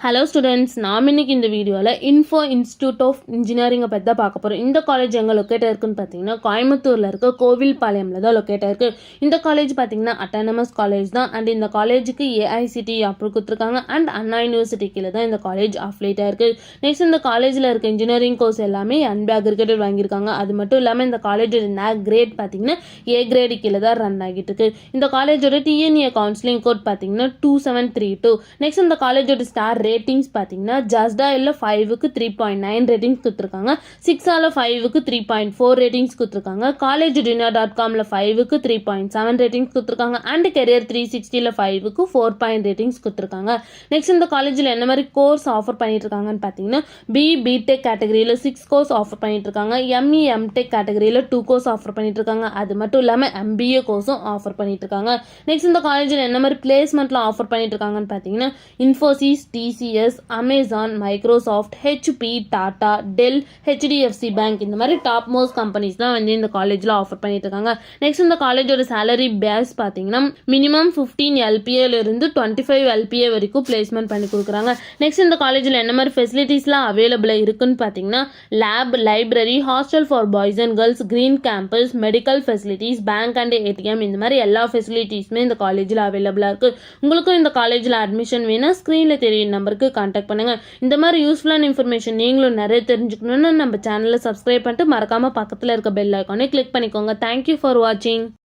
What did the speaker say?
Hello students, நாம் இன்னைக்கு இந்த வீடியோவில் இன்ஃபோ இன்ஸ்டியூட் ஆஃப் இன்ஜினியரிங்கை பற்றி தான் பார்க்க போகிறோம். இந்த காலேஜ் எங்கே லொக்கேட் இருக்குன்னு பார்த்தீங்கன்னா கோயம்புத்தூரில் இருக்க கோவில்பாளையமில் தான் லொக்கேட் இருக்குது. இந்த காலேஜ் பார்த்தீங்கன்னா அட்டானமஸ் காலேஜ் தான். அண்ட் இந்த காலேஜுக்கு ஏஐசிடி அப்ரூவ் கொடுத்துருக்காங்க. அண்ட் அண்ணா யூனிவர்சிட்டி கீழே தான் இந்த காலேஜ் அஃபிலேட் ஆயிருக்கு. நெக்ஸ்ட் இந்த காலேஜில் இருக்க இன்ஜினியரிங் கோர்ஸ் எல்லாமே அன்அக்ரிகேட்டட் வாங்கியிருக்காங்க. அது மட்டும் இல்லாமல் இந்த காலேஜோட NAC கிரேட் பார்த்தீங்கன்னா A கிரேடு கீழே தான் ரன் ஆகிட்டு இருக்கு. இந்த காலேஜோட TNA கவுன்சிலிங் கோட் பார்த்தீங்கன்னா 2732. நெக்ஸ்ட் இந்த காலேஜோட ஸ்டார் ரேட்டிங்ஸ் பார்த்தீங்கன்னா ஜஸ்டாயில் 5க்கு 3.9 ரேட்டிங்ஸ் கொடுத்துருக்காங்க. 6ஆல் 5க்கு 3.4 ரேட்டிங்ஸ் கொடுத்துருக்காங்க. collegedinner.comல 5க்கு 3.7 ரேட்டிங்ஸ் கொடுத்துருக்காங்க. அண்ட் கெரியர் 360ல 5க்கு 4 ரேட்டிங்ஸ் கொடுத்துருக்காங்க. நெக்ஸ்ட் இந்த காலேஜில் என்ன மாதிரி கோர்ஸ் ஆஃபர் பண்ணிட்டு இருக்காங்கன்னு பார்த்தீங்கன்னா பிடெக் கேட்டகரியில் 6 கோர்ஸ் ஆஃபர் பண்ணிட்டு இருக்காங்க. எம்இ எம்டெக் கேட்டகரியில் 2 கோர்ஸ் ஆஃபர் பண்ணிட்டு இருக்காங்க. அது மட்டும் இல்லாமல் MBA கோர்ஸும் ஆஃபர் பண்ணிட்டு இருக்காங்க. நெக்ஸ்ட் இந்த காலேஜில் என்ன மாதிரி பிளேஸ்மெண்ட்லாம் ஆஃபர் பண்ணிட்டு இருக்காங்கன்னு பார்த்தீங்கன்னா Infosys, TCS, Amazon, Microsoft, HP, Tata, Dell, HDFC bank இந்த மாதிரி டாப் மோஸ்ட் கம்பெனிஸ் தான் வந்து இந்த காலேஜில் ஆஃபர் பண்ணிட்டு இருக்காங்க. நெக்ஸ்ட் இந்த காலேஜோட சேலரி பேஸ் பார்த்தீங்கன்னா மினிமம் 15 LPAலேருந்து 25 LPA வரைக்கும் பிளேஸ்மெண்ட் பண்ணி கொடுக்குறாங்க. நெக்ஸ்ட் இந்த காலேஜில் என்ன மாதிரி ஃபெசிலிட்டிஸ்லாம் அவைலபிளாக இருக்குன்னு பார்த்தீங்கன்னா lab, library, hostel for boys and girls, green campus, medical facilities, bank and ATM இந்த மாதிரி எல்லா ஃபெசிலிட்டிஸுமே இந்த காலேஜில் அவைலபிளாக இருக்குது. உங்களுக்கும் இந்த காலேஜில் அட்மிஷன் வேணும் ஸ்க்ரீனில் தெரியும் நம்பருக்கு கான்டாக்ட் பண்ணுங்க. இந்த மாதிரி யூஸ்ஃபுல்லான இன்ஃபர்மேஷன் நீங்களும் நிறைய தெரிஞ்சுக்கணும்னு நம்ம சேனலை சப்ஸ்கிரைப் பண்ணிட்டு மறக்காம பக்கத்தில் இருக்க பெல் ஐக்கானை கிளிக் பண்ணிக்கோங்க. தேங்க்யூ ஃபார் வாட்சிங்.